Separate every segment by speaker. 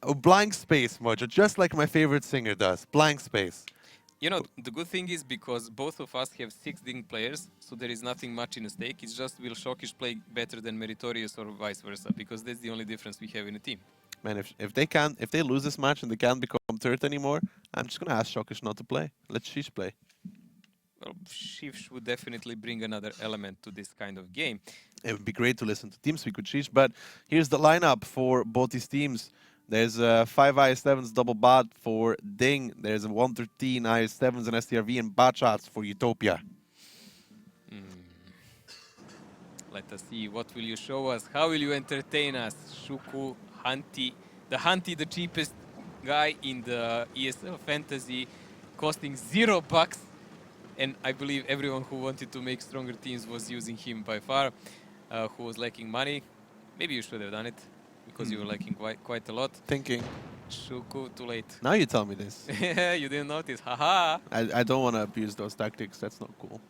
Speaker 1: A blank space, Mojo, just like my favorite singer does. Blank space.
Speaker 2: You know, the good thing is because both of us have 6 DiNG players, so there is nothing much in stake. It's just will Shokish play better than Meritorious or vice versa, because that's the only difference we have in the team.
Speaker 1: Man, if they lose this match and they can't become third anymore, I'm just gonna ask Shokish not to play. Let Sheesh play.
Speaker 2: Well, Shift would definitely bring another element to this kind of game.
Speaker 1: It would be great to listen to TeamSpeak with Sheesh, but here's the lineup for both these teams. There's 5 IS-7s double bot for DiNG. There's a 113 IS-7s and STRV and bot shots for Utopia.
Speaker 2: Let us see, what will you show us? How will you entertain us? Shuku, Hunty, the cheapest guy in the ESL Fantasy, costing $0. And I believe everyone who wanted to make stronger teams was using him by far, who was lacking money. Maybe you should have done it, because you were lacking quite a lot.
Speaker 1: Thinking.
Speaker 2: Shuku, too late.
Speaker 1: Now you tell me this.
Speaker 2: You didn't notice, haha.
Speaker 1: I don't want to abuse those tactics. That's not cool.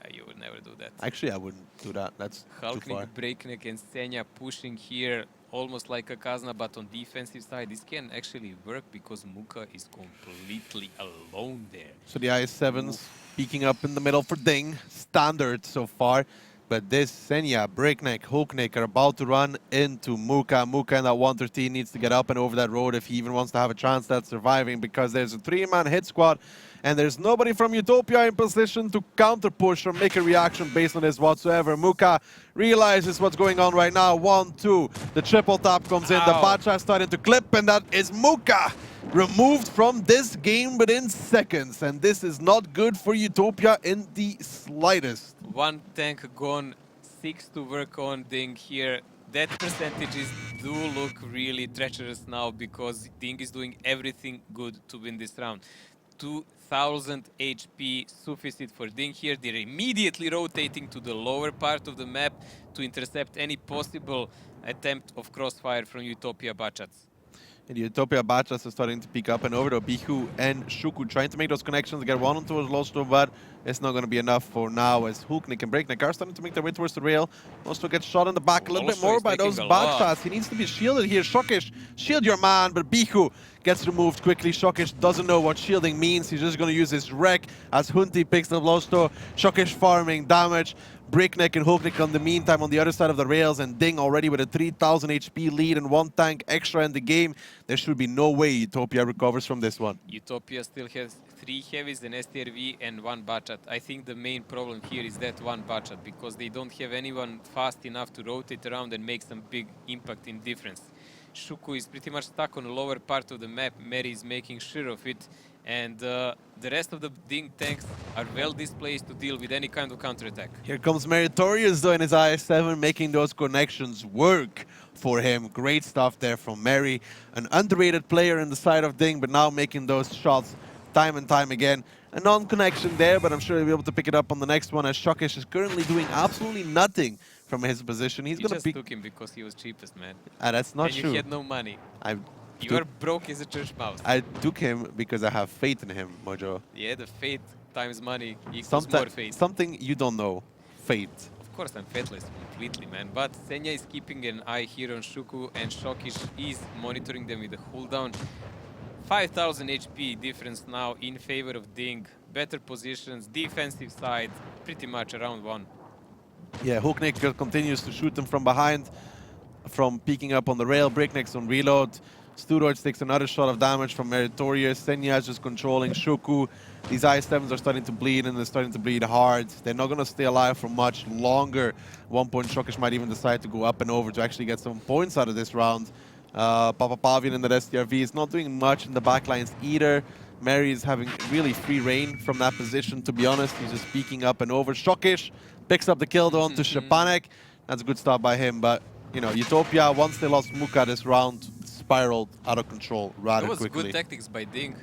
Speaker 2: Yeah, you would never do that.
Speaker 1: Actually, I wouldn't do that. That's too far.
Speaker 2: Halknik, Breakneck, and Senya pushing here almost like a Kazna, but on defensive side. This can actually work because Muka is completely alone there.
Speaker 1: So the IS-7s peeking up in the middle for DiNG. Standard so far. But this Senya, Breakneck, Halknik are about to run into Muka. Muka in that 113 needs to get up and over that road if he even wants to have a chance at surviving, because there's a 3-man hit squad and there's nobody from Utopia in position to counter push or make a reaction based on this whatsoever. Muka realizes what's going on right now. 1-2. The triple tap comes in. The Bacha starting to clip, and that is Muka removed from this game within seconds. And this is not good for Utopia in the slightest.
Speaker 2: 1 tank gone, 6 to work on DiNG here. That percentages do look really treacherous now, because DiNG is doing everything good to win this round. 2000 HP sufficient for DiNG here. They're immediately rotating to the lower part of the map to intercept any possible attempt of crossfire from Utopia Bachats.
Speaker 1: And the Utopia Bachas are starting to pick up and over to Bihu and Shuku, trying to make those connections, get one towards Losto, but it's not going to be enough for now, as Halknik and Breakneck are starting to make their way towards the rail. Losto gets shot in the back a little bit more by those Bachas. He needs to be shielded here. Shokish, shield your man, but Bihu gets removed quickly. Shokish doesn't know what shielding means. He's just going to use his wreck as Hunty picks up Losto. Shokish farming damage. Breakneck and Halknik on the meantime on the other side of the rails, and DiNG already with a 3000 HP lead and 1 tank extra in the game. There should be no way Utopia recovers from this one.
Speaker 2: Utopia still has 3 heavies, an STRV and 1 Bachat. I think the main problem here is that 1 Bachat, because they don't have anyone fast enough to rotate around and make some big impact in difference. Shuku is pretty much stuck on the lower part of the map. Mary is making sure of it. And the rest of the DiNG tanks are well displaced to deal with any kind of counterattack.
Speaker 1: Here comes Meritorious though in his IS-7, making those connections work for him. Great stuff there from Mary. An underrated player in the side of DiNG, but now making those shots time and time again. A non-connection there, but I'm sure he'll be able to pick it up on the next one, as Shokish is currently doing absolutely nothing from his position. He's gonna
Speaker 2: just took him because he was cheapest, man.
Speaker 1: That's not true.
Speaker 2: And you had no money. You are broke as a church mouse.
Speaker 1: I took him because I have faith in him, Mojo.
Speaker 2: Yeah, the faith times money equals more faith.
Speaker 1: Something you don't know. Faith.
Speaker 2: Of course, I'm faithless completely, man. But Senya is keeping an eye here on Shuku, and Shokish is monitoring them with a cooldown. 5000 HP difference now in favor of DiNG. Better positions, defensive side, pretty much around 1.
Speaker 1: Yeah, Halknik continues to shoot them from behind, from peeking up on the rail. Breakneck's on reload. Sturoids takes another shot of damage from Meritorious. Senya is just controlling Shuku. These IS-7s are starting to bleed, and they're starting to bleed hard. They're not going to stay alive for much longer. At one point, Shokish might even decide to go up and over to actually get some points out of this round. Papa Pavian in the STRV is not doing much in the backlines either. Mary is having really free reign from that position, to be honest. He's just peeking up and over. Shokish picks up the kill though onto Shepanek. That's a good stop by him, but you know, Utopia, once they lost Muka this round, spiraled out of control rather quickly.
Speaker 2: It was good tactics by DiNG,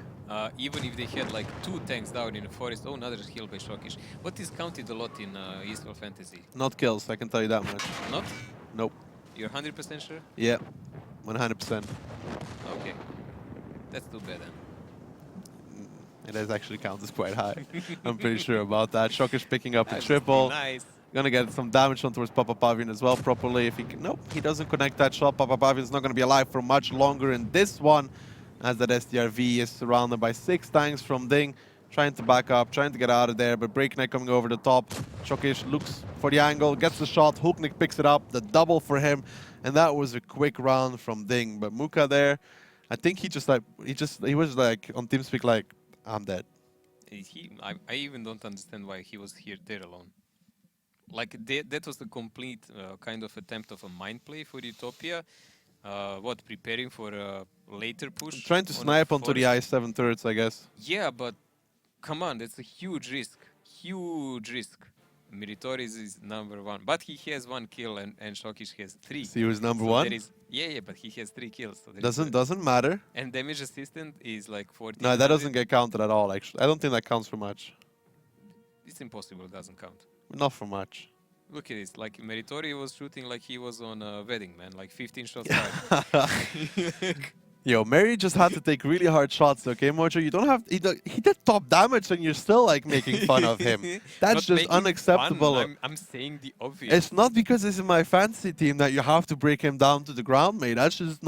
Speaker 2: even if they had like 2 tanks down in the forest. Oh, another kill by Shokish. What is counted a lot in ESL Fantasy?
Speaker 1: Not kills, I can tell you that much.
Speaker 2: Not?
Speaker 1: Nope.
Speaker 2: You're 100% sure?
Speaker 1: Yeah, 100%.
Speaker 2: Okay. That's too bad then.
Speaker 1: It does actually count as quite high. I'm pretty sure about that. Shokish picking up a triple.
Speaker 2: Nice.
Speaker 1: Gonna get some damage on towards Papapavian as well properly. If he can, nope, he doesn't connect that shot. Papapavian's not gonna be alive for much longer in this one, as that STRV is surrounded by 6 tanks from DiNG, trying to back up, trying to get out of there. But Breakneck coming over the top. Shokish looks for the angle, gets the shot. Hooknick picks it up, the double for him, and that was a quick round from DiNG. But Muka there, I think he was like on TeamSpeak like, I'm dead.
Speaker 2: I even don't understand why he was there alone. Like that was a complete kind of attempt of a mind play for Utopia. Preparing for a later push?
Speaker 1: Trying to snipe onto the I-7 turrets, I guess.
Speaker 2: Yeah, but come on, that's a huge risk. Huge risk. Meritorious is #1, but he has 1 kill and Shokish has 3.
Speaker 1: So he was number 1?
Speaker 2: Yeah, but he has 3 kills. So
Speaker 1: doesn't matter.
Speaker 2: And damage assistant is like 14.
Speaker 1: No, that doesn't get counted at all, actually. I don't think that counts for much.
Speaker 2: It's impossible, it doesn't count.
Speaker 1: Not for much.
Speaker 2: Look at this, like Meritori was shooting like he was on a wedding, man, like 15 shots fired.
Speaker 1: Yo, Mary just had to take really hard shots, okay, Mojo? You don't have... He did top damage and you're still, like, making fun of him. That's just unacceptable.
Speaker 2: I'm saying the obvious.
Speaker 1: It's not because this is my fantasy team that you have to break him down to the ground, mate. That's just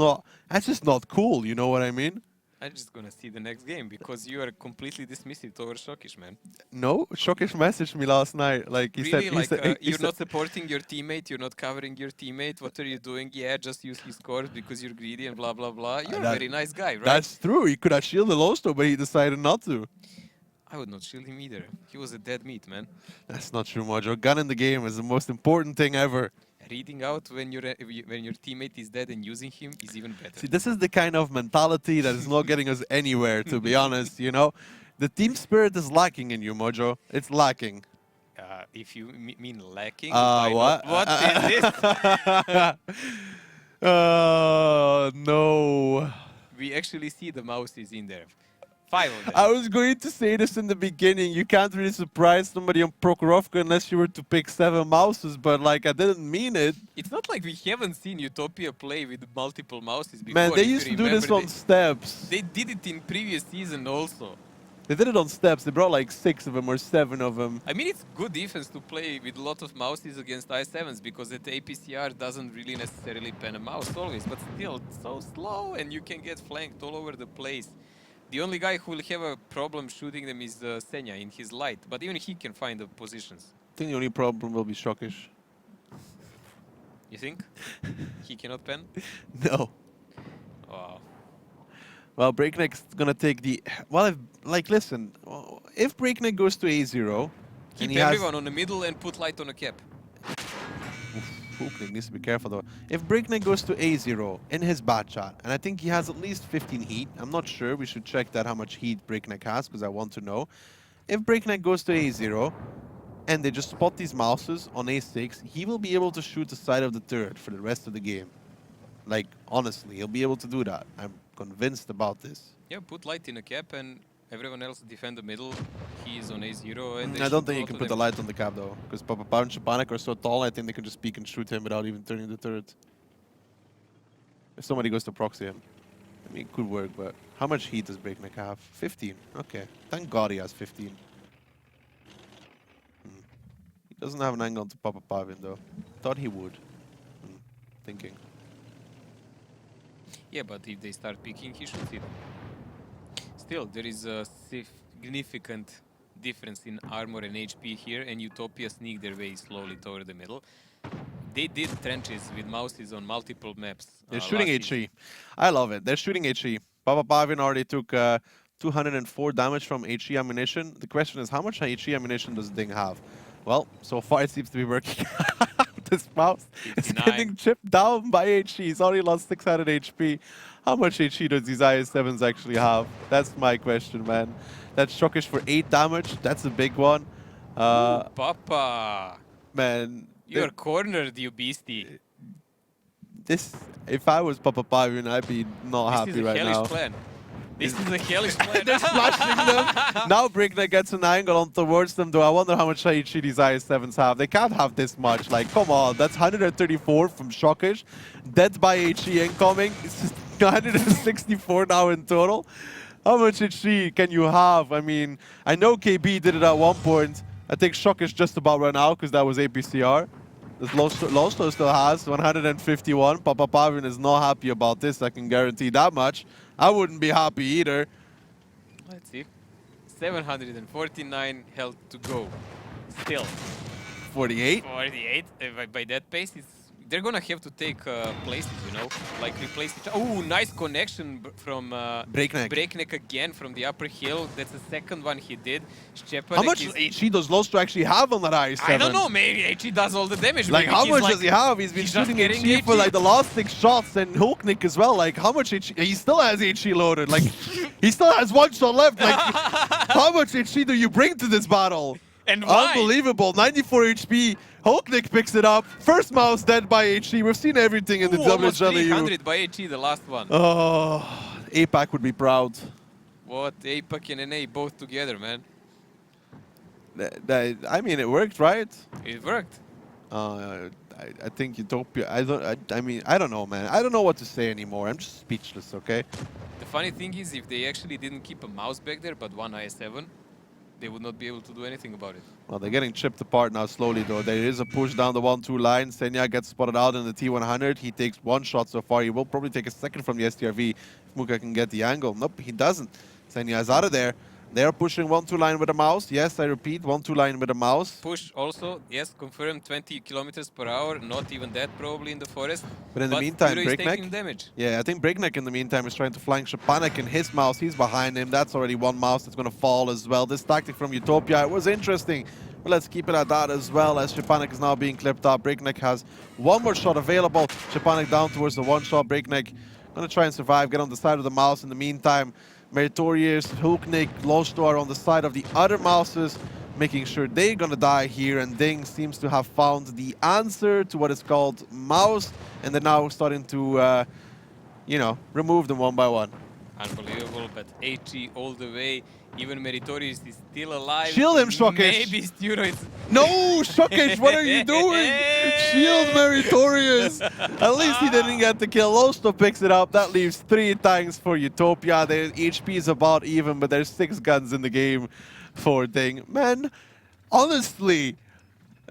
Speaker 1: not cool, you know what I mean?
Speaker 2: I'm just gonna see the next game because you are completely dismissive towards Shokish, man.
Speaker 1: No, Shokish messaged me last night. Like he
Speaker 2: really?
Speaker 1: said,
Speaker 2: you're not supporting your teammate, you're not covering your teammate. What are you doing? Yeah, just use his scores because you're greedy and blah blah blah. You're a very nice guy, right?
Speaker 1: That's true. He could have shielded Losto, but he decided not to.
Speaker 2: I would not shield him either. He was a dead meat, man.
Speaker 1: That's not true, Mojo. Gun in the game is the most important thing ever.
Speaker 2: Reading out when your teammate is dead and using him is even better.
Speaker 1: See, this is the kind of mentality that is not getting us anywhere, to be honest, you know? The team spirit is lacking in you, Mojo. It's lacking.
Speaker 2: If you mean lacking,
Speaker 1: what?
Speaker 2: What is this?
Speaker 1: No.
Speaker 2: We actually see the mouses in there. 5 of them.
Speaker 1: I was going to say this in the beginning. You can't really surprise somebody on Prokhorovka unless you were to pick 7 mouses, but like I didn't mean it.
Speaker 2: It's not like we haven't seen Utopia play with multiple mouses before.
Speaker 1: Man, they used to do this on steps.
Speaker 2: They did it in previous season also.
Speaker 1: They did it on steps. They brought like 6 of them or 7 of them.
Speaker 2: I mean, it's good defense to play with a lot of mouses against I7s because the APCR doesn't really necessarily pen a mouse always, but still, it's so slow and you can get flanked all over the place. The only guy who will have a problem shooting them is Senya in his light, but even he can find the positions.
Speaker 1: I think the only problem will be Shokish.
Speaker 2: You think? He cannot pen?
Speaker 1: No.
Speaker 2: Wow.
Speaker 1: Well, Breakneck's gonna take the... Well, listen, if Breakneck goes to A0...
Speaker 2: Keep everyone on the middle and put light on a cap.
Speaker 1: Hooknick needs to be careful though. If Breakneck goes to A0 in his bad shot, and I think he has at least 15 heat, I'm not sure, we should check that how much heat Breakneck has, because I want to know. If Breakneck goes to A0, and they just spot these mouses on A6, he will be able to shoot the side of the turret for the rest of the game. Like, honestly, he'll be able to do that. I'm convinced about this.
Speaker 2: Yeah, put light in a cap and everyone else defend the middle. He is on A0 and
Speaker 1: I don't think you can put the light on the cap though, because Papa and Shapanik are so tall, I think they can just peek and shoot him without even turning the turret. If somebody goes to proxy him. I mean, it could work, but how much heat does Breakneck have? 15. Okay. Thank God he has 15. He doesn't have an angle to Papa Pavin though. Thought he would. Thinking.
Speaker 2: Yeah, but if they start picking, he shoots it. Still, there is a significant difference in armor and HP here, and Utopia sneak their way slowly toward the middle. They did trenches with mouses on multiple maps.
Speaker 1: They're shooting HE. I love it. They're shooting HE. Papa Pavin already took 204 damage from HE ammunition. The question is, how much HE ammunition does DiNG have? Well, so far it seems to be working. This mouse is getting chipped down by HE. He's already lost 600 HP. How much HE does these IS-7s actually have? That's my question, man. That's Shokish for 8 damage. That's a big one.
Speaker 2: Ooh, Papa!
Speaker 1: Man.
Speaker 2: You're cornered, you beastie.
Speaker 1: This, if I was Papa Pavin, I'd be not happy right now.
Speaker 2: This is a hellish plan. This is a hellish plan.
Speaker 1: They're smashing them. Now Breakneck gets an angle on towards them, though. I wonder how much HE these IS-7s have. They can't have this much. Like, come on. That's 134 from Shokish. Dead by HE incoming. It's just 164 now in total. How much HE can you have? I mean, I know KB did it at one point. I think Shock is just about run out because that was APCR. This Losto still has 151. Papa Pavin is not happy about this, I can guarantee that much. I wouldn't be happy either.
Speaker 2: Let's see. 749 health to go. Still.
Speaker 1: 48.
Speaker 2: 48. By that pace, they're gonna have to take places, you know, like replace each. Oh, nice connection from
Speaker 1: Breakneck.
Speaker 2: again from the upper hill. That's the second one he did.
Speaker 1: How much HE does Losto actually have on that I7?
Speaker 2: I don't know. Maybe HE does all the damage.
Speaker 1: Like,
Speaker 2: maybe
Speaker 1: how
Speaker 2: he's
Speaker 1: much
Speaker 2: like,
Speaker 1: does he have? He's been
Speaker 2: he's just
Speaker 1: shooting
Speaker 2: getting
Speaker 1: HE for
Speaker 2: HE.
Speaker 1: like the last 6 shots, and Hulknick as well. Like, how much HE? He still has HE loaded. Like, he still has 1 shot left. Like, how much HE do you bring to this battle?
Speaker 2: And why?
Speaker 1: Unbelievable. 94 HP. Hulknick picks it up. First mouse dead by HE. We've seen everything in the
Speaker 2: Almost
Speaker 1: WGLEU.
Speaker 2: 300 by HE, the last one.
Speaker 1: Oh, APAC would be proud.
Speaker 2: What? APAC and NA both together, man.
Speaker 1: I mean, it worked, right?
Speaker 2: It worked.
Speaker 1: I think Utopia. I mean, I don't know, man. I don't know what to say anymore. I'm just speechless. Okay.
Speaker 2: The funny thing is, if they actually didn't keep a mouse back there, but one IS-7, they would not be able to do anything about it.
Speaker 1: Well, they're getting chipped apart now slowly, though. There is a push down the 1-2 line. Senya gets spotted out in the T100. He takes 1 shot so far. He will probably take a second from the STRV if Muka can get the angle. Nope, he doesn't. Senya is out of there. They're pushing 1-2 line with a mouse. Yes, I repeat, 1-2 line with a mouse.
Speaker 2: Push also, yes, confirmed 20 kilometers per hour. Not even that probably in the forest.
Speaker 1: But in the meantime,
Speaker 2: Hero is
Speaker 1: Breakneck.
Speaker 2: taking damage.
Speaker 1: Yeah, I think Breakneck in the meantime is trying to flank Shapanek and his mouse. He's behind him. That's already 1 mouse that's going to fall as well. This tactic from Utopia, it was interesting. But let's keep it at that as well, as Shapanek is now being clipped up. Breakneck has 1 more shot available. Shapanek down towards the 1 shot. Breakneck going to try and survive, get on the side of the mouse. In the meantime, Meritorious, Hulknick, Losto are on the side of the other mouses, making sure they're gonna die here, and DiNG seems to have found the answer to what is called mouse, and they're now starting to, you know, remove them one by one.
Speaker 2: Unbelievable, but HE all the way. Even Meritorious is still alive.
Speaker 1: Shield him, Shockage!
Speaker 2: Maybe Steroids.
Speaker 1: No, Shockage, what are you doing? Shield Meritorious! At least he didn't get the kill. Losto picks it up. That leaves 3 tanks for Utopia. Their HP is about even, but there's 6 guns in the game for DiNG. Man, honestly,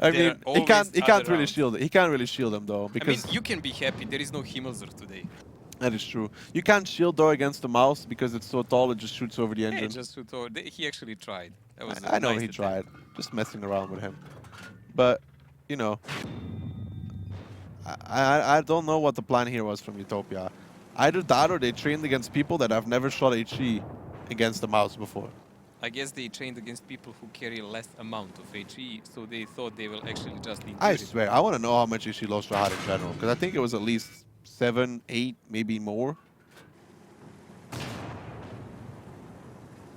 Speaker 1: I mean, he can't really shield it. He can't really shield them though, because
Speaker 2: I mean, you can be happy. There is no Himmelser today.
Speaker 1: that is true. You can't shield though against the mouse because it's so tall. It just shoots over the engine.
Speaker 2: Yeah, just shoot over. He actually tried. That was
Speaker 1: I know
Speaker 2: nice
Speaker 1: he
Speaker 2: attempt.
Speaker 1: tried. Just messing around with him. But you know, I don't know what the plan here was from Utopia. Either that or they trained against people that have never shot HE against the mouse before.
Speaker 2: I guess they trained against people who carry less amount of HE, so they thought they will actually just endure
Speaker 1: I
Speaker 2: it.
Speaker 1: swear, I want to know how much HE Lostra had in general, because I think it was at least 7, 8, maybe more.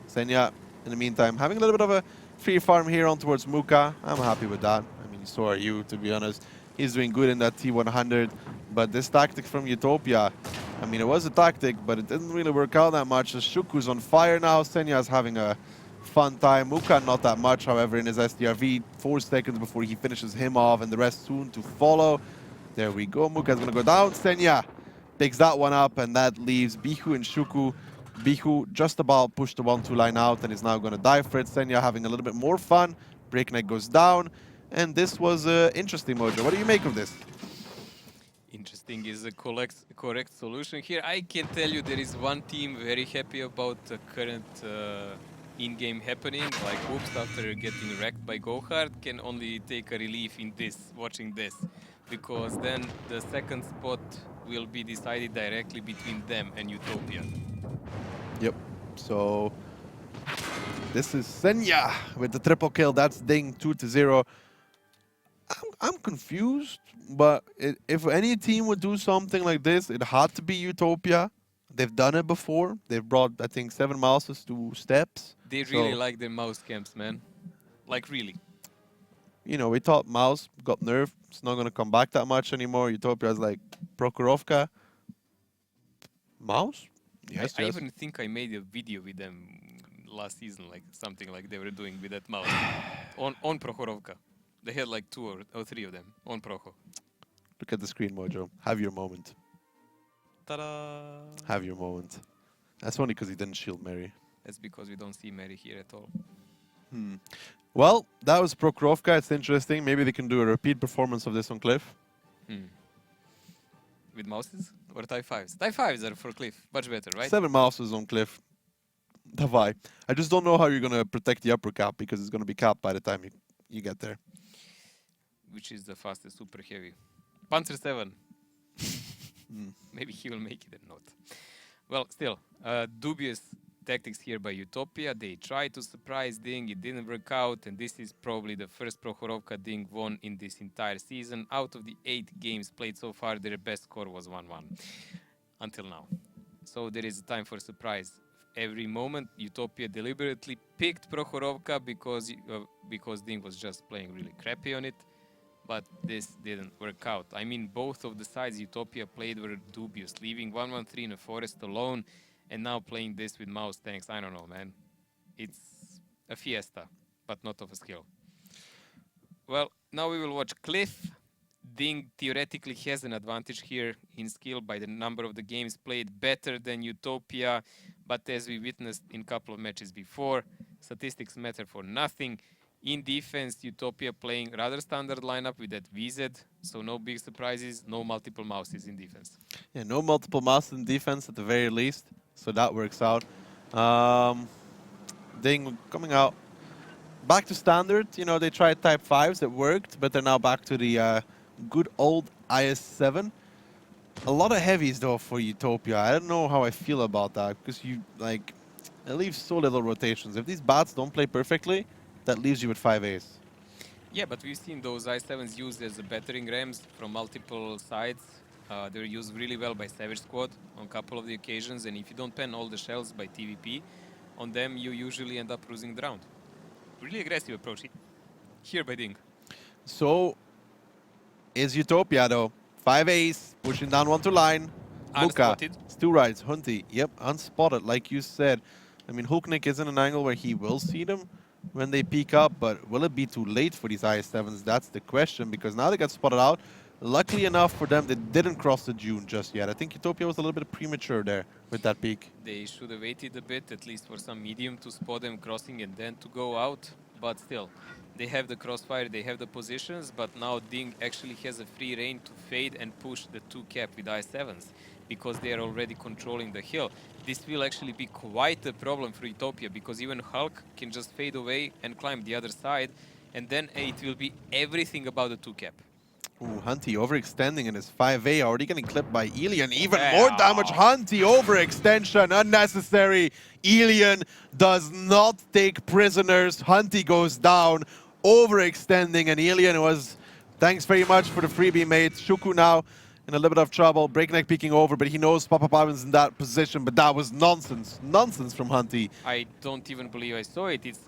Speaker 1: Senya, in the meantime, having a little bit of a free farm here on towards Muka. I'm happy with that. I mean, so are you, to be honest. He's doing good in that T100, but this tactic from Utopia, I mean, it was a tactic, but it didn't really work out that much. Shuku's on fire now. Senya is having a fun time. Muka not that much, however, in his SDRV. 4 seconds before he finishes him off, and the rest soon to follow. There we go. Muka's going to go down. Senya picks that one up, and that leaves Bihu and Shuku. Bihu just about pushed the 1-2 line out and is now going to die for it. Senya having a little bit more fun. Breakneck goes down. And this was interesting, Mojo. What do you make of this?
Speaker 2: Interesting is a correct solution here. I can tell you there is one team very happy about the current in-game happening. Like Oops, after getting wrecked by Gohard, can only take a relief in this, watching this. Because then the second spot will be decided directly between them and Utopia.
Speaker 1: Yep. So this is Senya with the triple kill. That's DiNG 2-0. I'm confused, but if any team would do something like this, it had to be Utopia. They've done it before. They've brought, I think, 7 mouses to steps.
Speaker 2: They really like their mouse camps, man. Like, really.
Speaker 1: You know, we thought mouse got nerfed. It's not going to come back that much anymore. Utopia's like, Prokhorovka. Mouse? Yes,
Speaker 2: I
Speaker 1: yes.
Speaker 2: even think I made a video with them last season, like something like they were doing with that mouse. on Prokhorovka. They had like 2 or 3 of them on Proho.
Speaker 1: Look at the screen, Mojo. Have your moment.
Speaker 2: Ta-da!
Speaker 1: Have your moment. That's only because he didn't shield Mary.
Speaker 2: That's because we don't see Mary here at all.
Speaker 1: Well, that was Prokrovka. It's interesting. Maybe they can do a repeat performance of this on Cliff.
Speaker 2: Hmm. With mouses or Type 5s? Type 5s are for Cliff. Much better, right?
Speaker 1: 7 mouses on Cliff. Davai. I just don't know how you're going to protect the upper cap because it's going to be capped by the time you get there.
Speaker 2: Which is the fastest super heavy? Panzer 7. Maybe he will make it or not. Well, still, dubious tactics here by Utopia. They tried to surprise DiNG, it didn't work out, and this is probably the first Prokhorovka DiNG won in this entire season. Out of the 8 games played so far, their best score was 1-1 until now. So there is a time for surprise. Every moment, Utopia deliberately picked Prokhorovka because DiNG was just playing really crappy on it. But this didn't work out. I mean, both of the sides Utopia played were dubious, leaving 1-1-3 in a forest alone, and now playing this with mouse tanks. I don't know, man. It's a fiesta, but not of a skill. Well, now we will watch Cliff. DiNG theoretically has an advantage here in skill by the number of the games played, better than Utopia, but as we witnessed in a couple of matches before, statistics matter for nothing. In defense, Utopia playing rather standard lineup with that VZ, so no big surprises, no multiple mouses in defense.
Speaker 1: Yeah, no multiple mouses in defense at the very least, so that works out. DiNG coming out back to standard. You know, they tried Type 5s, it worked, but they're now back to the good old IS-7. A lot of heavies, though, for Utopia. I don't know how I feel about that, because it leaves so little rotations. If these bats don't play perfectly, that leaves you with 5As.
Speaker 2: Yeah, but we've seen those I7s used as a battering rams from multiple sides. They're used really well by Savage Squad on a couple of the occasions, and if you don't pen all the shells by TVP on them, you usually end up losing the round. Really aggressive approach here by DiNG.
Speaker 1: So, is Utopia, though. 5As, pushing down 1 to line. Muka,
Speaker 2: Unspotted.
Speaker 1: Stu rides, Hunty, yep, unspotted, like you said. I mean, Hulknik is in an angle where he will see them when they peek up, but will it be too late for these IS-7s? That's the question, because now they got spotted out. Luckily enough for them, they didn't cross the dune just yet. I think Utopia was a little bit premature there with that peek.
Speaker 2: They should have waited a bit, at least for some medium to spot them crossing and then to go out. But still, they have the crossfire, they have the positions, but now DiNG actually has a free reign to fade and push the 2 cap with I7s because they are already controlling the hill. This will actually be quite a problem for Utopia because even Hulk can just fade away and climb the other side, and then it will be everything about the 2 cap.
Speaker 1: Ooh, Hunty overextending in his 5A, already getting clipped by Elian. Even more damage. Hunty overextension, unnecessary. Elian does not take prisoners. Hunty goes down, overextending, and Elian was, thanks very much for the freebie, mate. Shuku now in a little bit of trouble. Breakneck peeking over, but he knows Papa Pavin's in that position, but that was nonsense. Nonsense from Hunty.
Speaker 2: I don't even believe I saw it. It's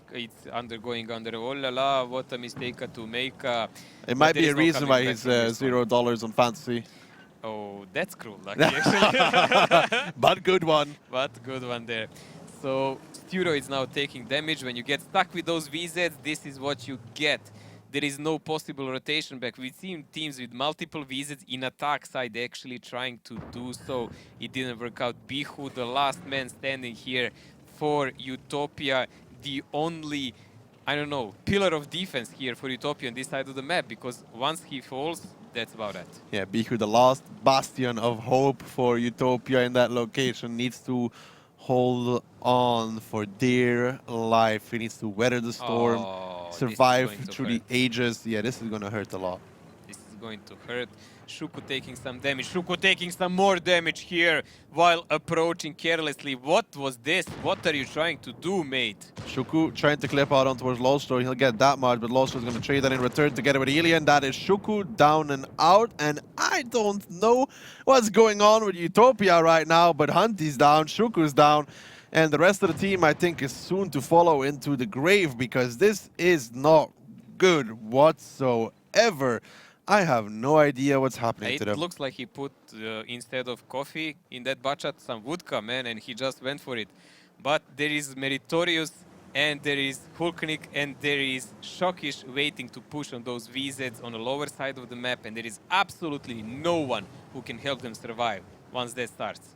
Speaker 2: undergoing under, oh la la, what a mistake to make.
Speaker 1: It might be a reason why he's $0 on fantasy.
Speaker 2: Oh, that's cruel, actually.
Speaker 1: But good one.
Speaker 2: But good one there. So, Sturo is now taking damage. When you get stuck with those VZs, this is what you get. There is no possible rotation back. We've seen teams with multiple VZs in attack side actually trying to do so. It didn't work out. Bihu, the last man standing here for Utopia. The only, I don't know, pillar of defense here for Utopia on this side of the map, because once he falls, that's about it.
Speaker 1: Yeah, Bihu, the last bastion of hope for Utopia in that location, needs to hold on for dear life. He needs to weather the storm, survive through the ages. Yeah, this is going to hurt a lot.
Speaker 2: This is going to hurt. Shuku taking some damage. Shuku taking some more damage here while approaching carelessly. What was this? What are you trying to do, mate?
Speaker 1: Shuku trying to clip out on towards Lolstor. He'll get that much, but Lolstor is going to trade that in return together with Elian. That is Shuku down and out, and I don't know what's going on with Utopia right now, but Hunty's down, Shuku's down, and the rest of the team, I think, is soon to follow into the grave, because this is not good whatsoever. I have no idea what's happening to them.
Speaker 2: It looks like he put, instead of coffee in that bachat, some vodka, man, and he just went for it. But there is Meritorious, and there is Hulknik, and there is Shockish waiting to push on those VZs on the lower side of the map, and there is absolutely no one who can help them survive once that starts.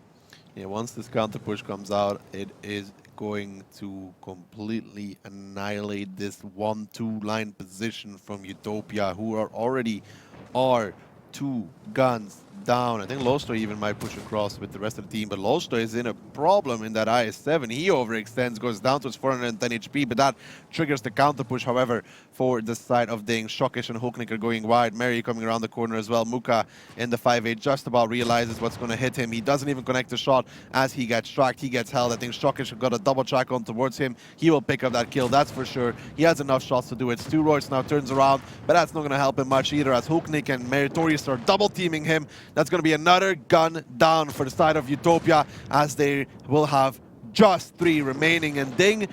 Speaker 1: Yeah, once this counter push comes out, it is going to completely annihilate this 1-2 line position from Utopia, who are 2 guns down. I think Losto even might push across with the rest of the team, but Losto is in a problem in that IS-7. He overextends, goes down to his 410 HP, but that triggers the counter push, however, for the side of DiNG. Shokish and Hooknik are going wide. Mary coming around the corner as well. Muka in the 5-8 just about realizes what's going to hit him. He doesn't even connect the shot as he gets tracked. He gets held. I think Shokish got a double track on towards him. He will pick up that kill, that's for sure. He has enough shots to do it. Sturoids now turns around, but that's not going to help him much either as Hooknik and Meritorious are double teaming him. That's going to be another gun down for the side of Utopia as they will have just 3 remaining. And DiNG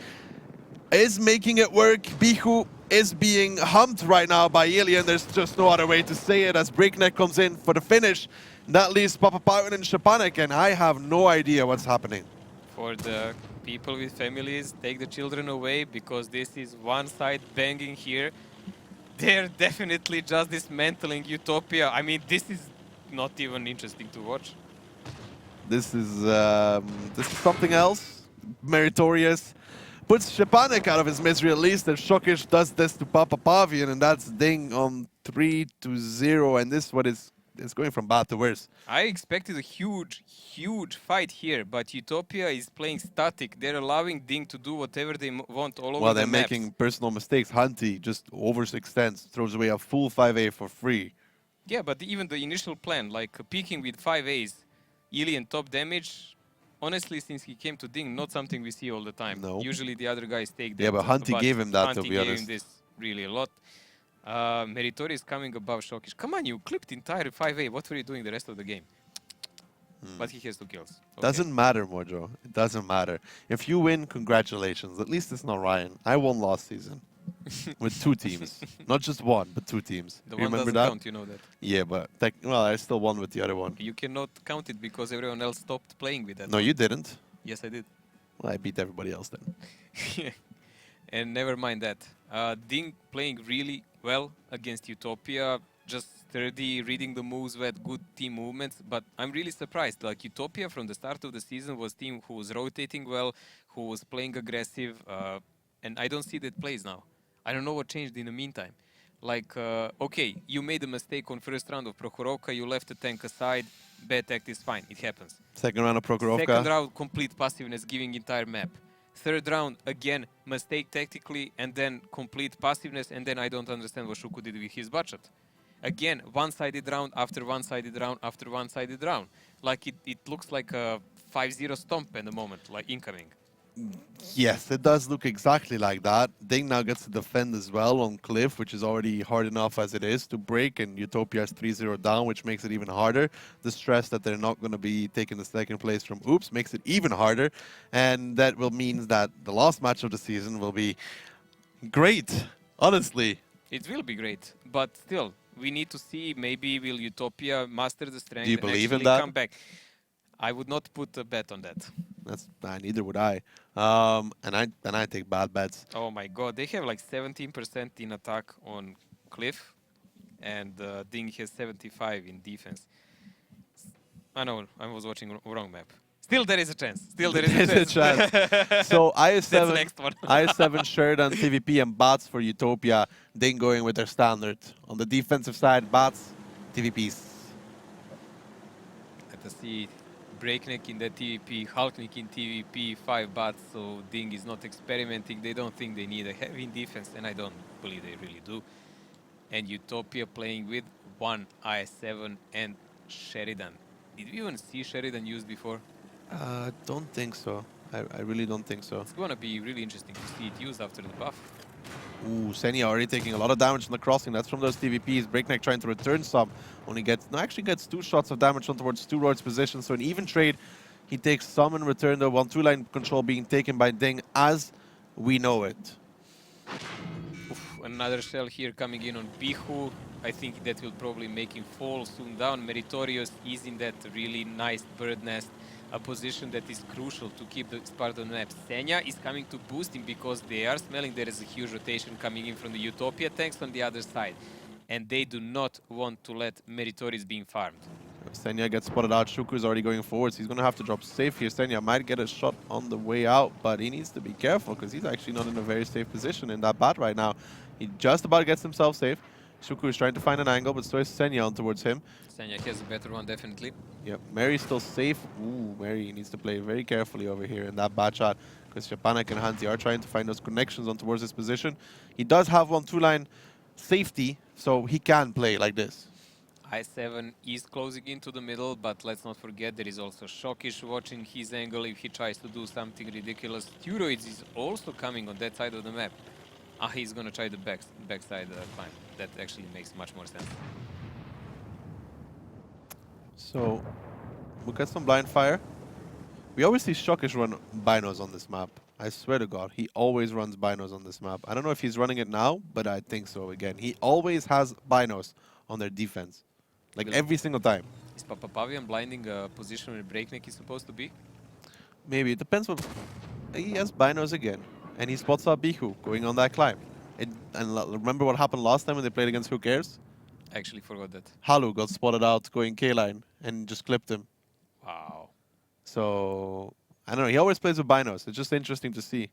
Speaker 1: is making it work. Bihu is being humped right now by Alien. There's just no other way to say it as Breakneck comes in for the finish. That leaves Papa Pyron and Shapanek, and I have no idea what's happening.
Speaker 2: For the people with families, take the children away because this is one side banging here. They're definitely just dismantling Utopia. I mean, this is not even interesting to watch.
Speaker 1: This is something else. Meritorious puts Shapanek out of his misery at least. If Shokish does this to Papa Pavian, and that's DiNG on 3-0, and this what is going from bad to worse.
Speaker 2: I expected a huge fight here, but Utopia is playing static. They're allowing DiNG to do whatever they want all over the
Speaker 1: Well, they're
Speaker 2: maps.
Speaker 1: making personal mistakes. Hunty just overextends, throws away a full 5A for free.
Speaker 2: Yeah, but even the initial plan, like peaking with 5As, Alien top damage, honestly, since he came to DiNG, not something we see all the time.
Speaker 1: No.
Speaker 2: Usually the other guys take that.
Speaker 1: Yeah, but Hunty gave him that, to
Speaker 2: Hunty
Speaker 1: be
Speaker 2: gave
Speaker 1: honest.
Speaker 2: him this really a lot. Meritori is coming above Shokish. Come on, you clipped entire 5A. What were you doing the rest of the game? But he has 2 kills. Okay.
Speaker 1: Doesn't matter, Mojo. It doesn't matter. If you win, congratulations. At least it's not Ryan. I won last season with 2 teams. Not just 1, but 2 teams.
Speaker 2: The
Speaker 1: You
Speaker 2: one
Speaker 1: remember
Speaker 2: doesn't
Speaker 1: that?
Speaker 2: count, you know that.
Speaker 1: Yeah, but well, I still won with the other one.
Speaker 2: You cannot count it because everyone else stopped playing with that.
Speaker 1: No, you didn't.
Speaker 2: Yes, I did.
Speaker 1: Well, I beat everybody else then.
Speaker 2: And never mind that. DiNG playing really well against Utopia, just sturdy, reading the moves with good team movements, but I'm really surprised. Like Utopia from the start of the season was team who was rotating well, who was playing aggressive, and I don't see that plays now. I don't know what changed in the meantime. Like, okay, you made a mistake on first round of Prokhorovka, you left the tank aside, bad act is fine, it happens.
Speaker 1: Second round of Prokhorovka.
Speaker 2: Second round, complete passiveness, giving entire map. Third round, again, mistake tactically, and then complete passiveness, and then I don't understand what Shuku did with his budget. Again, one-sided round after one-sided round after one-sided round. Like, it looks like a 5-0 stomp at the moment, like incoming.
Speaker 1: Yes, it does look exactly like that. DiNG now gets to defend as well on Cliff, which is already hard enough as it is to break, and Utopia is 3-0 down, which makes it even harder. The stress that they're not going to be taking the second place from Oops makes it even harder, and that will mean that the last match of the season will be great, honestly.
Speaker 2: It will be great, but still, we need to see maybe will Utopia master the strength
Speaker 1: Do you
Speaker 2: and
Speaker 1: believe in
Speaker 2: actually
Speaker 1: that?
Speaker 2: come back. I would not put a bet on that.
Speaker 1: Neither would I. And I take bad bets.
Speaker 2: Oh my god, they have like 17% in attack on Cliff, and DiNG has 75 in defense. I know, I was watching wrong map. Still there is a chance. Still there is a chance.
Speaker 1: So
Speaker 2: That's the
Speaker 1: IS-7,
Speaker 2: next one.
Speaker 1: IS-7 Sheridan, TVP, and Bats for Utopia. DiNG going with their standard. On the defensive side, Bats, TVPs.
Speaker 2: Let us see. Breakneck in the TVP, Halknik in TVP, 5 bots, so DiNG is not experimenting. They don't think they need a heavy defense, and I don't believe they really do. And Utopia playing with 1 IS-7 and Sheridan. Did we even see Sheridan used before?
Speaker 1: Don't think so. I really don't think so.
Speaker 2: It's gonna be really interesting to see it used after the buff.
Speaker 1: Ooh, Senya already taking a lot of damage on the crossing. That's from those TVPs. Breakneck trying to return some. Actually gets 2 shots of damage on towards Sturoid's position. So an even trade. He takes some in return, though, 1-2 line control being taken by DiNG as we know it.
Speaker 2: Oof, another shell here coming in on Bihu. I think that will probably make him fall soon down. Meritorious is in that really nice bird nest, a position that is crucial to keep the part of the map. Senya is coming to boost him because they are smelling there is a huge rotation coming in from the Utopia tanks on the other side. And they do not want to let Meritorious being farmed.
Speaker 1: Senya gets spotted out. Shuku's already going forwards. He's going to have to drop safe here. Senya might get a shot on the way out, but he needs to be careful because he's actually not in a very safe position in that bat right now. He just about gets himself safe. Shuku is trying to find an angle, but so is Senya on towards him.
Speaker 2: Senya has a better one, definitely.
Speaker 1: Yep, Mary's still safe. Ooh, Mary needs to play very carefully over here in that bat shot because Shapanak and Hansi are trying to find those connections on towards his position. He does have 1-2 line safety, so he can play like this.
Speaker 2: I7 is closing into the middle, but let's not forget there is also Shockish watching his angle if he tries to do something ridiculous. Steroids is also coming on that side of the map. He's gonna try the backside climb. That actually makes much more sense.
Speaker 1: So, we'll get some blind fire. We always see Shockish run binos on this map. I swear to God, he always runs binos on this map. I don't know if he's running it now, but I think so again. He always has binos on their defense. Like every single time.
Speaker 2: Is Papapavian blinding a position where Breakneck is supposed to be?
Speaker 1: Maybe. It depends what... He has binos again. And he spots out Bihu going on that climb. Remember what happened last time when they played against Who Cares?
Speaker 2: I actually forgot that.
Speaker 1: Halu got spotted out going K-line and just clipped him.
Speaker 2: Wow.
Speaker 1: So, I don't know. He always plays with binos. It's just interesting to see.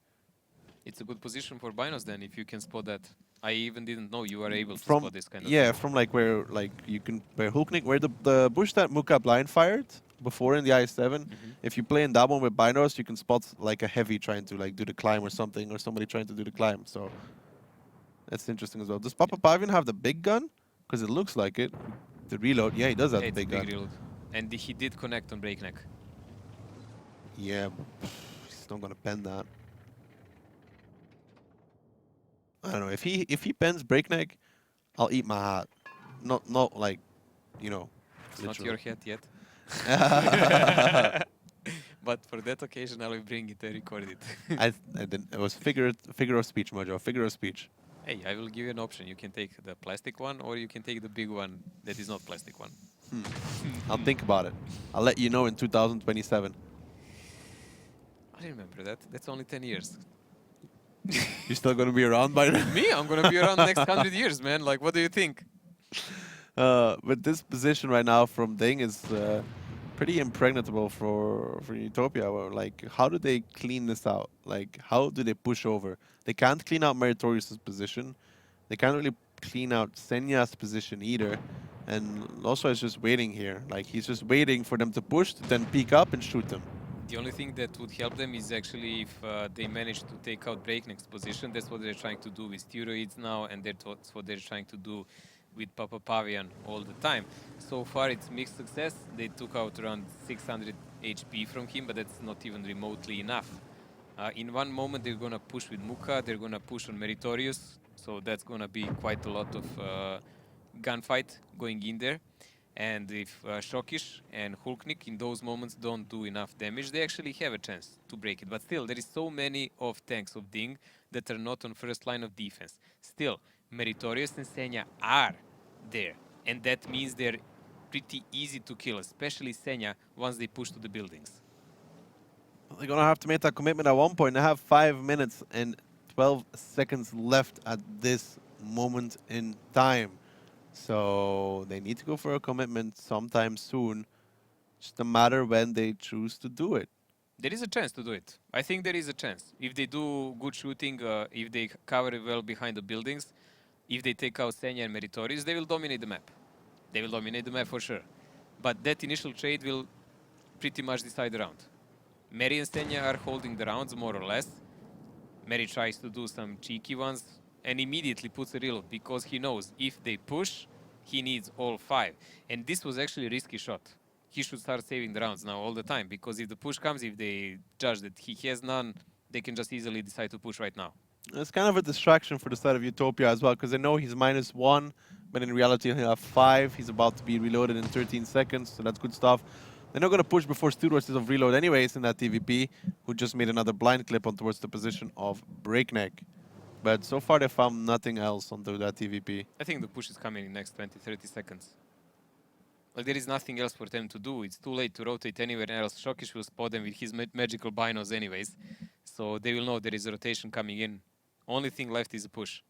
Speaker 2: It's a good position for binos then, if you can spot that. I even didn't know you were able to spot this kind of
Speaker 1: Yeah,
Speaker 2: thing.
Speaker 1: from like where you can where Hulknik, where the bush that Muka blind fired before in the I7. If you play in that one with binos, you can spot like a heavy trying to like do the climb or something, or somebody trying to do the climb. So that's interesting as well. Does Papapavian have the big gun? Because it looks like it. The reload, yeah, he does have the
Speaker 2: It's
Speaker 1: big gun.
Speaker 2: reload. And he did connect on Breakneck.
Speaker 1: Yeah, but he's not gonna pen that. I don't know if he pens Breakneck, I'll eat my hat. Not like, you know.
Speaker 2: It's not your head yet.
Speaker 1: Literally.
Speaker 2: But for that occasion, I will bring it and record it.
Speaker 1: I didn't. It was figure of speech, Mojo. Figure of speech.
Speaker 2: Hey, I will give you an option. You can take the plastic one, or you can take the big one that is not plastic one.
Speaker 1: I'll think about it. I'll let you know in 2027.
Speaker 2: I remember that. That's only 10 years.
Speaker 1: You're still gonna be around by then?
Speaker 2: Me? I'm gonna be around the next 100 years, man. Like, what do you think?
Speaker 1: But this position right now from DiNG is pretty impregnable for Utopia. Like, how do they clean this out? Like, how do they push over? They can't clean out Meritorious' position. They can't really clean out Senya's position either. And Loso is just waiting here. Like, he's just waiting for them to push, to then peek up and shoot them.
Speaker 2: The only thing that would help them is actually if they manage to take out Breakneck's position. That's what they're trying to do with Steroids now, and that's what they're trying to do with Papapavian all the time. So far, it's mixed success. They took out around 600 HP from him, but that's not even remotely enough. In one moment, they're going to push with Muka. They're going to push on Meritorious. So that's going to be quite a lot of gunfight going in there. And if Shockish and Hulknik in those moments don't do enough damage, they actually have a chance to break it. But still, there is so many of tanks of DiNG that are not on first line of defense. Still, Meritorious and Senya are there. And that means they're pretty easy to kill, especially Senya, once they push to the buildings.
Speaker 1: They're going to have to make that commitment at one point. They have 5 minutes and 12 seconds left at this moment in time. So they need to go for a commitment sometime soon. Just a matter when they choose to do it.
Speaker 2: There is a chance to do it. I think there is a chance. If they do good shooting, if they cover well behind the buildings, if they take out Senya and Meritorious, they will dominate the map. They will dominate the map for sure. But that initial trade will pretty much decide the round. Mary and Senya are holding the rounds more or less. Mary tries to do some cheeky ones and immediately puts a reload because he knows if they push, he needs all 5. And this was actually a risky shot. He should start saving the rounds now all the time because if the push comes, if they judge that he has none, they can just easily decide to push right now.
Speaker 1: It's kind of a distraction for the side of Utopia as well because they know he's -1, but in reality he'll have 5. He's about to be reloaded in 13 seconds, so that's good stuff. They're not going to push before Studworth is of reload anyways in that TVP, who just made another blind clip on towards the position of Breakneck. But so far they found nothing else onto that TVP.
Speaker 2: I think the push is coming in next 20-30 seconds. Like there is nothing else for them to do. It's too late to rotate anywhere else. Shockish will spot them with his magical binos anyways. So they will know there is a rotation coming in. Only thing left is a push.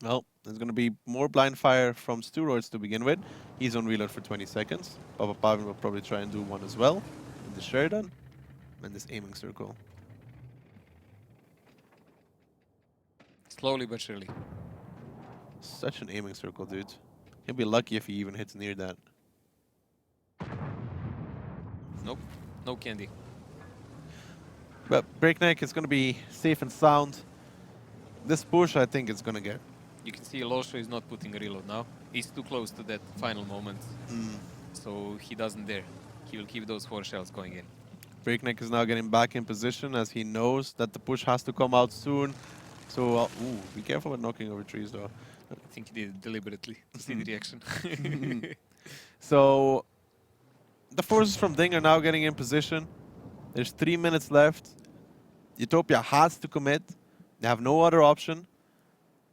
Speaker 1: Well, there's going to be more blind fire from Steroids to begin with. He's on reload for 20 seconds. Papa Pavin will probably try and do one as well. In the Sheridan. And this aiming circle.
Speaker 2: Slowly but surely.
Speaker 1: Such an aiming circle, dude. He'll be lucky if he even hits near that.
Speaker 2: Nope. No candy.
Speaker 1: But Breakneck is going to be safe and sound. This push, I think, is going to get.
Speaker 2: You can see Losho is not putting a reload now. He's too close to that final moment. So he doesn't dare. He will keep those 4 shells going in.
Speaker 1: Breakneck is now getting back in position as he knows that the push has to come out soon. So, ooh, be careful with knocking over trees, though.
Speaker 2: I think he did it deliberately to see the reaction.
Speaker 1: So, the forces from DiNG are now getting in position. There's 3 minutes left. Utopia has to commit. They have no other option.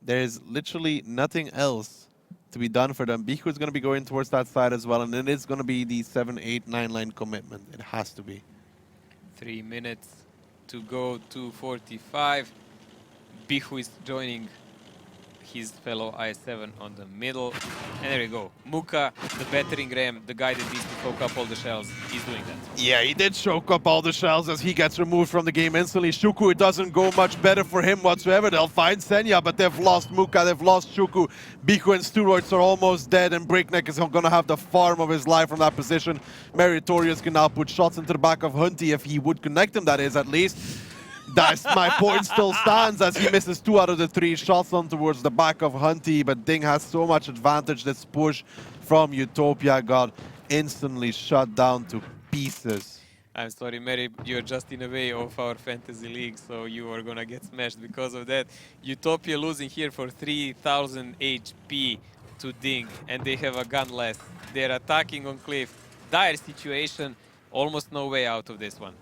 Speaker 1: There is literally nothing else to be done for them. Bichu is going to be going towards that side as well, and it is going to be the 7, 8, 9 line commitment. It has to be.
Speaker 2: 3 minutes to go, 2:45. Bichu is joining his fellow I7 on the middle. And there we go. Muka, the battering ram, the guy that needs to soak up all the shells, he's doing that.
Speaker 1: Yeah, he did choke up all the shells as he gets removed from the game instantly. Shuku, it doesn't go much better for him whatsoever. They'll find Senya, but they've lost Muka, they've lost Shuku. Bichu and Steroids are almost dead, and Breakneck is going to have the farm of his life from that position. Meritorious can now put shots into the back of Hunty, if he would connect him, that is, at least. That's my point still stands as he misses 2 out of the 3 shots on towards the back of Hunty, but DiNG has so much advantage. This push from Utopia got instantly shut down to pieces.
Speaker 2: I'm sorry, Mary, you're just in the way of our fantasy league, so you are gonna get smashed because of that. Utopia losing here for 3000 HP to DiNG, and they have a gun less. They're attacking on Cliff. Dire situation, almost no way out of this one.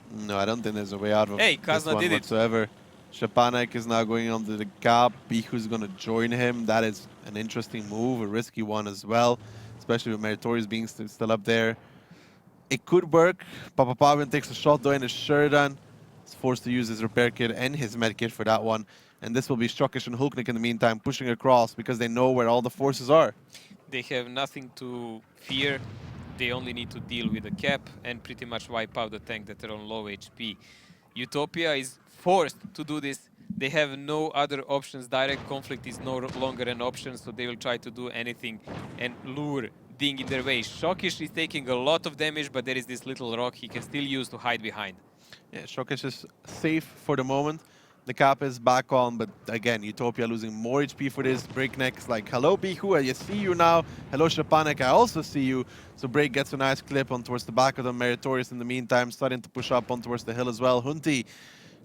Speaker 1: No, I don't think there's a way out of
Speaker 2: Hey,
Speaker 1: this
Speaker 2: Kazna
Speaker 1: one
Speaker 2: did it.
Speaker 1: whatsoever. Shapanek is now going onto the gap. Bichu's going to join him. That is an interesting move, a risky one as well, especially with Meritorious being still up there. It could work. Papa Pavin takes a shot though in his Sheridan. He's forced to use his repair kit and his med kit for that one. And this will be Strokish and Hulknik in the meantime pushing across because they know where all the forces are.
Speaker 2: They have nothing to fear. They only need to deal with the cap and pretty much wipe out the tank that are on low HP. Utopia is forced to do this. They have no other options. Direct conflict is no longer an option, so they will try to do anything and lure DiNG in their way. Shokish is taking a lot of damage, but there is this little rock he can still use to hide behind.
Speaker 1: Yeah, Shokish is safe for the moment. The cap is back on, but again, Utopia losing more HP for this. Breakneck's like, hello, Bichu, I see you now. Hello, Shapanek, I also see you. So Break gets a nice clip on towards the back of the Meritorious in the meantime, starting to push up on towards the hill as well. Hunty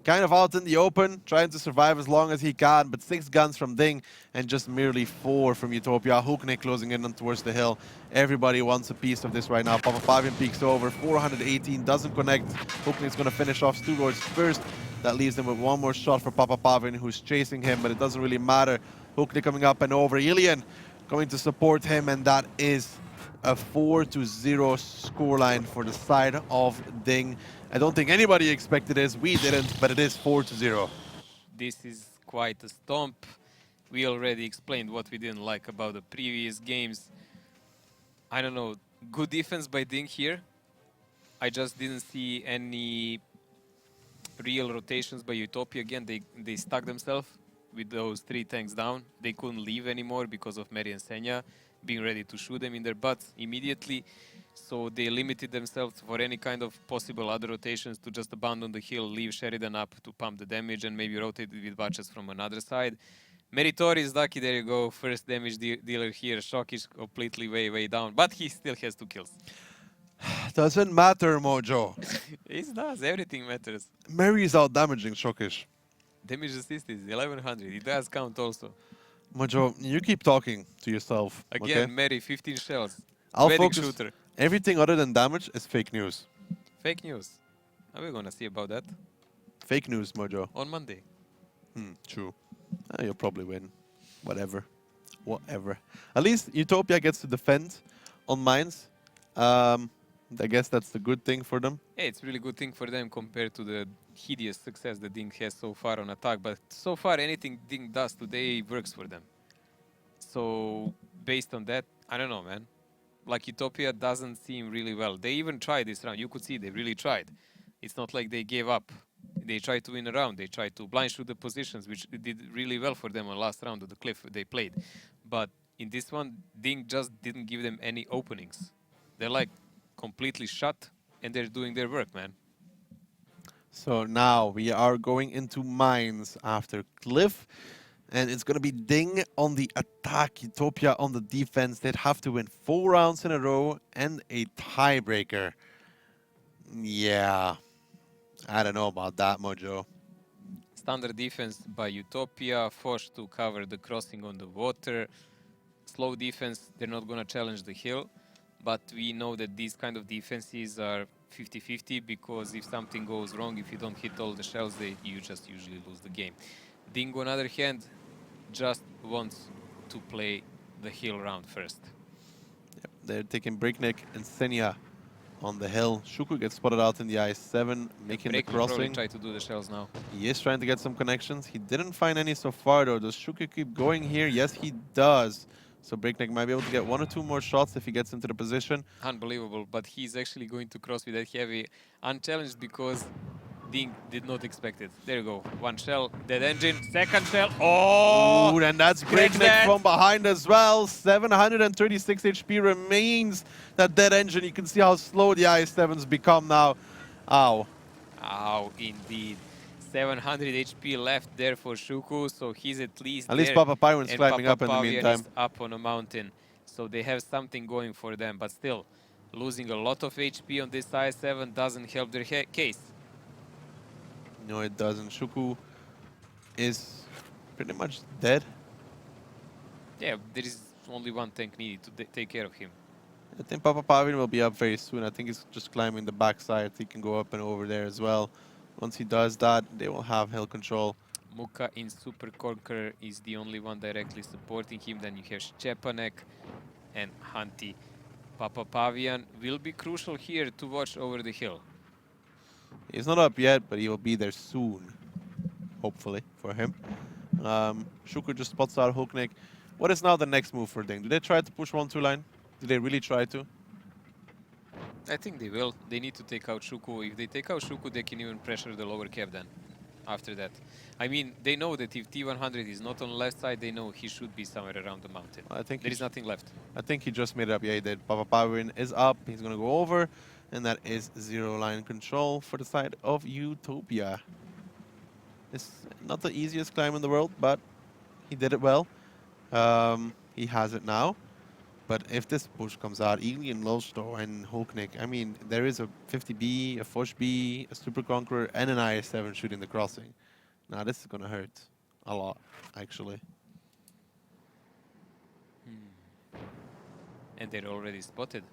Speaker 1: kind of out in the open, trying to survive as long as he can, but 6 guns from DiNG and just merely 4 from Utopia. Hulknik closing in on towards the hill. Everybody wants a piece of this right now. Papa Pavin peeks over, 418, doesn't connect. Hulknik's going to finish off Steroids first. That leaves them with one more shot for Papa Pavin, who's chasing him, but it doesn't really matter. Hulknik coming up and over. Ilian going to support him, and that is a 4-0 scoreline for the side of DiNG. I don't think anybody expected this. We didn't, but it is 4-0.
Speaker 2: This is quite a stomp. We already explained what we didn't like about the previous games. I don't know, good defense by DiNG here. I just didn't see any real rotations by Utopia. Again, they stuck themselves with those 3 tanks down. They couldn't leave anymore because of Meri and Senya being ready to shoot them in their butts immediately. So they limited themselves for any kind of possible other rotations to just abandon the hill, leave Sheridan up to pump the damage, and maybe rotate with batches from another side. Meritori is lucky, there you go, first damage dealer here. Shock is completely way down, but he still has 2 kills.
Speaker 1: Doesn't matter, Mojo.
Speaker 2: It does, everything matters.
Speaker 1: Mary is out damaging Shokish.
Speaker 2: Damage assist is 1100, it does count also.
Speaker 1: Mojo, you keep talking to yourself.
Speaker 2: Again,
Speaker 1: okay?
Speaker 2: Mary, 15 shells.
Speaker 1: I'll
Speaker 2: Wedding
Speaker 1: focus.
Speaker 2: shooter.
Speaker 1: Everything other than damage is fake news.
Speaker 2: Fake news. Are we gonna see about that?
Speaker 1: Fake news, Mojo.
Speaker 2: On Monday.
Speaker 1: True. You'll probably win. Whatever. Whatever. At least Utopia gets to defend on mines. I guess that's the good thing for them.
Speaker 2: Yeah, it's really good thing for them compared to the hideous success that DiNG has so far on attack. But so far, anything DiNG does today works for them. So based on that, I don't know, man. Like Utopia doesn't seem really well. They even tried this round. You could see they really tried. It's not like they gave up. They tried to win a round. They tried to blind shoot the positions, which did really well for them on last round of the cliff they played. But in this one, DiNG just didn't give them any openings. They're like completely shut, and they're doing their work, man.
Speaker 1: So now we are going into mines after Cliff. And it's going to be DiNG on the attack, Utopia on the defense. They'd have to win 4 rounds in a row and a tiebreaker. Yeah, I don't know about that, Mojo.
Speaker 2: Standard defense by Utopia, forced to cover the crossing on the water. Slow defense, they're not going to challenge the hill. But we know that these kind of defenses are 50-50 because if something goes wrong, if you don't hit all the shells, you just usually lose the game. DiNG, on the other hand, just wants to play the hill round first.
Speaker 1: Yep, they're taking Breakneck and Senya on the hill. Shuku gets spotted out in the I-7, making the crossing.
Speaker 2: Try to do the shells now.
Speaker 1: He is trying to get some connections. He didn't find any so far, though. Does Shuku keep going here? Yes, he does. So Breakneck might be able to get 1 or 2 more shots if he gets into the position.
Speaker 2: Unbelievable, but he's actually going to cross with that heavy unchallenged because DiNG did not expect it. There you go. 1 shell, dead engine, 2nd shell. Oh!
Speaker 1: Ooh, and that's Breakneck from behind as well. 736 HP remains. That dead engine, you can see how slow the I-7s become now. Ow.
Speaker 2: Ow, indeed. 700 HP left there for Shuku, so he's at least
Speaker 1: At least Papa Pyron's climbing up in the meantime.
Speaker 2: Is up on a mountain, so they have something going for them. But still, losing a lot of HP on this I-7 doesn't help their case.
Speaker 1: No, it doesn't. Shuku is pretty much dead.
Speaker 2: Yeah, there is only 1 tank needed to take care of him.
Speaker 1: I think Papa Pavin will be up very soon. I think he's just climbing the backside. He can go up and over there as well. Once he does that, they will have hill control.
Speaker 2: Muka in Super Conqueror is the only one directly supporting him. Then you have Szczepanek and Hanti. Papa Pavian will be crucial here to watch over the hill.
Speaker 1: He's not up yet, but he will be there soon. Hopefully, for him. Shuku just spots out Hooknik. What is now the next move for DiNG? Do they try to push 1-2 line? Do they really try to?
Speaker 2: I think they will. They need to take out Shuku. If they take out Shuku, they can even pressure the lower cap then. After that, I mean, they know that if T100 is not on the left side, they know he should be somewhere around the mountain.
Speaker 1: I think
Speaker 2: there is nothing left.
Speaker 1: I think he just made it up. Yeah, he did. Papa Pavin is up. He's going to go over. And that is 0 line control for the side of Utopia. It's not the easiest climb in the world, but he did it well. He has it now. But if this push comes out, Alien, Lowstow, and Hulknik, I mean, there is a 50B, a Fosh B, a Super Conqueror, and an IS-7 shooting the crossing. Now, this is going to hurt a lot, actually.
Speaker 2: And they're already spotted.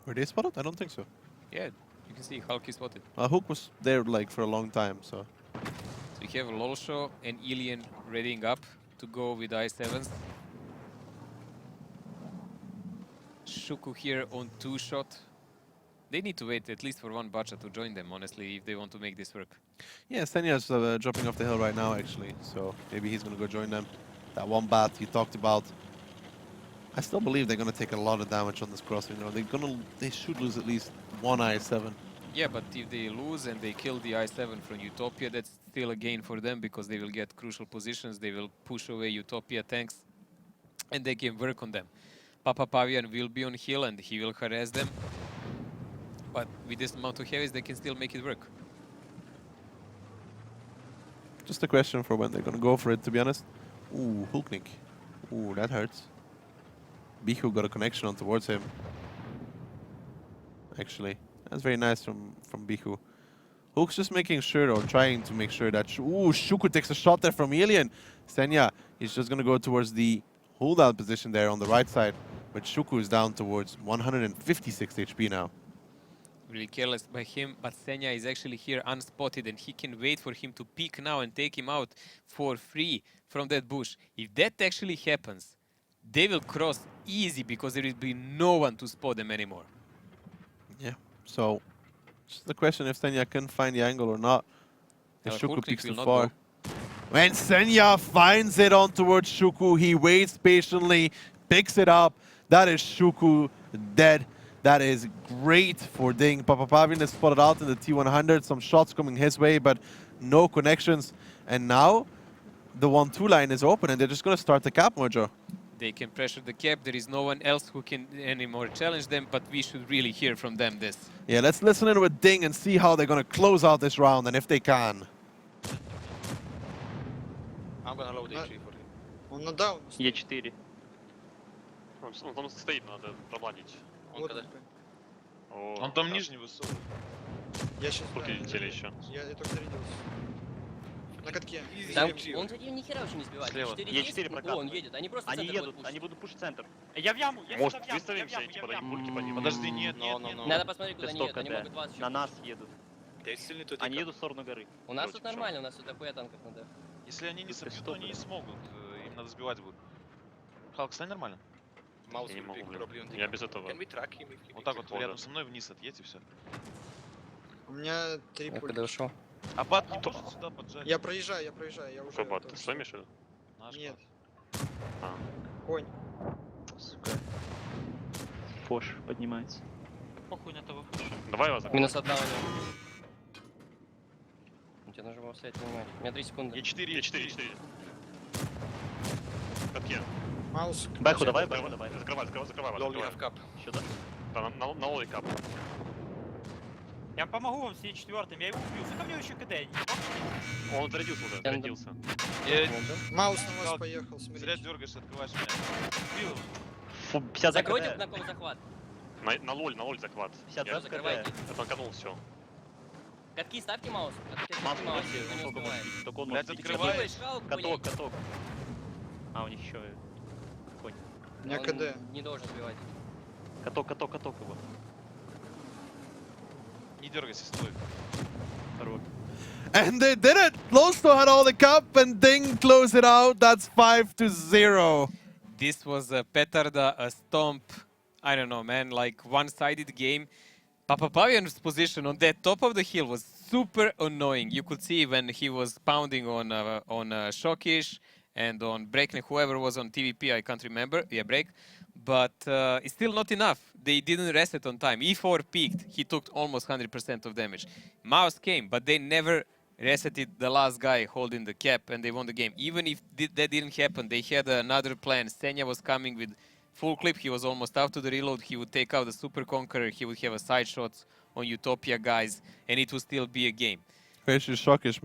Speaker 1: Were they spotted? I don't think so.
Speaker 2: Yeah, you can see Hulk is spotted.
Speaker 1: Hook was there like for a long time, so.
Speaker 2: So you have Lolsho and Ilian readying up to go with I-7s. Shuku here on 2-shot. They need to wait at least for 1 Bacha to join them, honestly, if they want to make this work.
Speaker 1: Yeah, Senya's dropping off the hill right now, actually. So maybe he's going to go join them. That 1 bat you talked about. I still believe they're going to take a lot of damage on this crossing. You know, they should lose at least 1 I-7.
Speaker 2: Yeah, but if they lose and they kill the I-7 from Utopia, that's still a gain for them because they will get crucial positions. They will push away Utopia tanks and they can work on them. Papa Pavian will be on hill and he will harass them. But with this amount of heavies, they can still make it work.
Speaker 1: Just a question for when they're going to go for it, to be honest. Ooh, Hulknik. Ooh, that hurts. Bihu got a connection on towards him. Actually, that's very nice from Bihu. Hook's just making sure, or trying to make sure that... Ooh, Shuku takes a shot there from Alien. Senya, he's just going to go towards the holdout position there on the right side. But Shuku is down towards 156 HP now.
Speaker 2: Really careless by him, but Senya is actually here unspotted and he can wait for him to peek now and take him out for free from that bush. If that actually happens, they will cross easy because there will be no one to spot them anymore.
Speaker 1: Yeah. So, just the question if Senya can find the angle or not. If Shuku
Speaker 2: Hulknik
Speaker 1: peeks too
Speaker 2: will not
Speaker 1: far.
Speaker 2: go.
Speaker 1: When Senya finds it on towards Shuku, he waits patiently, picks it up. That is Shuku dead. That is great for DiNG. Papapavian is spotted out in the T100. Some shots coming his way, but no connections. And now the 1-2 line is open, and they're just going to start the cap, Mojo.
Speaker 2: They can pressure the cap. There is no one else who can anymore challenge them, but we should really hear from them this.
Speaker 1: Yeah, let's listen in with DiNG and see how they're going to close out this round, and if they can.
Speaker 3: I'm gonna load HE for him.
Speaker 4: Он на даун.
Speaker 5: Е4.
Speaker 6: Он там стоит, надо проманить.
Speaker 3: Он
Speaker 4: Вот
Speaker 3: когда?
Speaker 4: он.
Speaker 6: О,
Speaker 3: Он там
Speaker 6: да.
Speaker 3: нижний высокий.
Speaker 4: Я сейчас.
Speaker 6: Сколько летели еще?
Speaker 4: Я только зарядился. На катке.
Speaker 5: Там,
Speaker 3: Изи.
Speaker 5: он хотел ни хера вообще не сбивать.
Speaker 3: Слева.
Speaker 5: Е4
Speaker 6: Е4
Speaker 5: есть,
Speaker 6: прокатывает.
Speaker 5: он едет. Они просто
Speaker 6: Они
Speaker 5: центр
Speaker 6: едут,
Speaker 5: будут пушить.
Speaker 6: они будут пушить центр.
Speaker 7: Я в яму, я
Speaker 6: Может,
Speaker 7: сюда в яму,
Speaker 6: выставимся
Speaker 7: я в
Speaker 6: и типа
Speaker 7: яму, я в
Speaker 6: дадим
Speaker 7: яму.
Speaker 6: пульки по ним?
Speaker 3: Подожди, нет,
Speaker 6: Но,
Speaker 3: нет,
Speaker 6: но,
Speaker 3: нет.
Speaker 6: но.
Speaker 5: Надо посмотреть, куда
Speaker 6: Ты
Speaker 5: они
Speaker 6: что,
Speaker 5: едут. Они
Speaker 6: КД?
Speaker 5: могут вас еще
Speaker 6: На нас
Speaker 5: пушить.
Speaker 6: едут.
Speaker 3: Я сильный тут.
Speaker 6: Они едут в сторону горы.
Speaker 5: У нас
Speaker 6: Против,
Speaker 5: тут нормально, у нас тут дохуя танков надо.
Speaker 3: Если они не
Speaker 6: Ты
Speaker 3: собьют,
Speaker 6: что,
Speaker 3: то они не
Speaker 6: блин?
Speaker 3: смогут. Им надо сбивать будет. Халк, стань нормально. Маус
Speaker 6: Я не могу, блин.
Speaker 3: проблем.
Speaker 6: Я без этого.
Speaker 3: Вот так вот
Speaker 6: Тоже.
Speaker 3: рядом со мной вниз отъедь и все.
Speaker 4: У меня 3
Speaker 5: Я
Speaker 4: пульки.
Speaker 5: когда ушел.
Speaker 3: А бат не может сюда поджать.
Speaker 4: Я проезжаю, я уже.
Speaker 6: Какой бат? Ты
Speaker 4: тоже.
Speaker 6: что, Миша?
Speaker 3: Наш
Speaker 4: Нет.
Speaker 3: бат.
Speaker 6: А.
Speaker 4: Конь.
Speaker 5: Сука. Фош поднимается.
Speaker 7: Похуй на того фоша.
Speaker 6: Давай его закроем.
Speaker 5: Минус одна у него. Тебе нужно было стоять внимание. У меня 3 секунды.
Speaker 3: Е4,
Speaker 6: Е4, Е4. Катке.
Speaker 4: Маус.
Speaker 5: Бэху давай, бэху давай.
Speaker 6: Закрывай, закрывай, закрывай.
Speaker 3: Дол
Speaker 6: закрывай.
Speaker 3: в кап.
Speaker 5: Еще да?
Speaker 6: Да, на лоли кап.
Speaker 7: Я помогу вам с Е4, я его убью. Сука, мне еще КД.
Speaker 6: Он зарядился уже, зарядился.
Speaker 4: Маус на вас
Speaker 3: Халк,
Speaker 4: поехал,
Speaker 3: Зря
Speaker 4: смотрите.
Speaker 3: дергаешь, открываешь меня.
Speaker 7: Убил.
Speaker 5: Фу, 50
Speaker 7: Закройте
Speaker 5: КД.
Speaker 7: на кого захват.
Speaker 6: На лоль захват.
Speaker 5: 50
Speaker 6: Я
Speaker 5: закрывайте.
Speaker 6: танканул все.
Speaker 5: Катки ставьте маус.
Speaker 6: Маус,
Speaker 5: Маус,
Speaker 6: подожди,
Speaker 5: он не
Speaker 6: он только
Speaker 5: успевает.
Speaker 6: может- только он
Speaker 3: Блядь,
Speaker 6: может бить.
Speaker 3: открывай.
Speaker 5: Скидываешь Халк,
Speaker 6: Каток,
Speaker 5: блядь.
Speaker 6: каток. А, у них еще конь.
Speaker 4: У меня
Speaker 5: Он
Speaker 4: КД.
Speaker 5: не должен сбивать.
Speaker 6: Каток его.
Speaker 3: Не дергайся, стой.
Speaker 6: Хорош.
Speaker 1: And they did it! Lowstow had all the cup, and DiNG close it out. That's 5-0.
Speaker 2: This was a petarda, a stomp. I don't know, man, like one-sided game. Papapavian's position on that top of the hill was super annoying. You could see when he was pounding on Shokish and on Breakneck, whoever was on TVP, I can't remember. Yeah, Break. But it's still not enough. They didn't reset on time. E4 peaked. He took almost 100% of damage. Mouse came, but they never resetted the last guy holding the cap, and they won the game. Even if that didn't happen, they had another plan. Senya was coming with full clip. He was almost out to the reload. He would take out the Super Conqueror. He would have a side shots on Utopia guys, and it would still be a game.
Speaker 1: Where's your Shokish, man?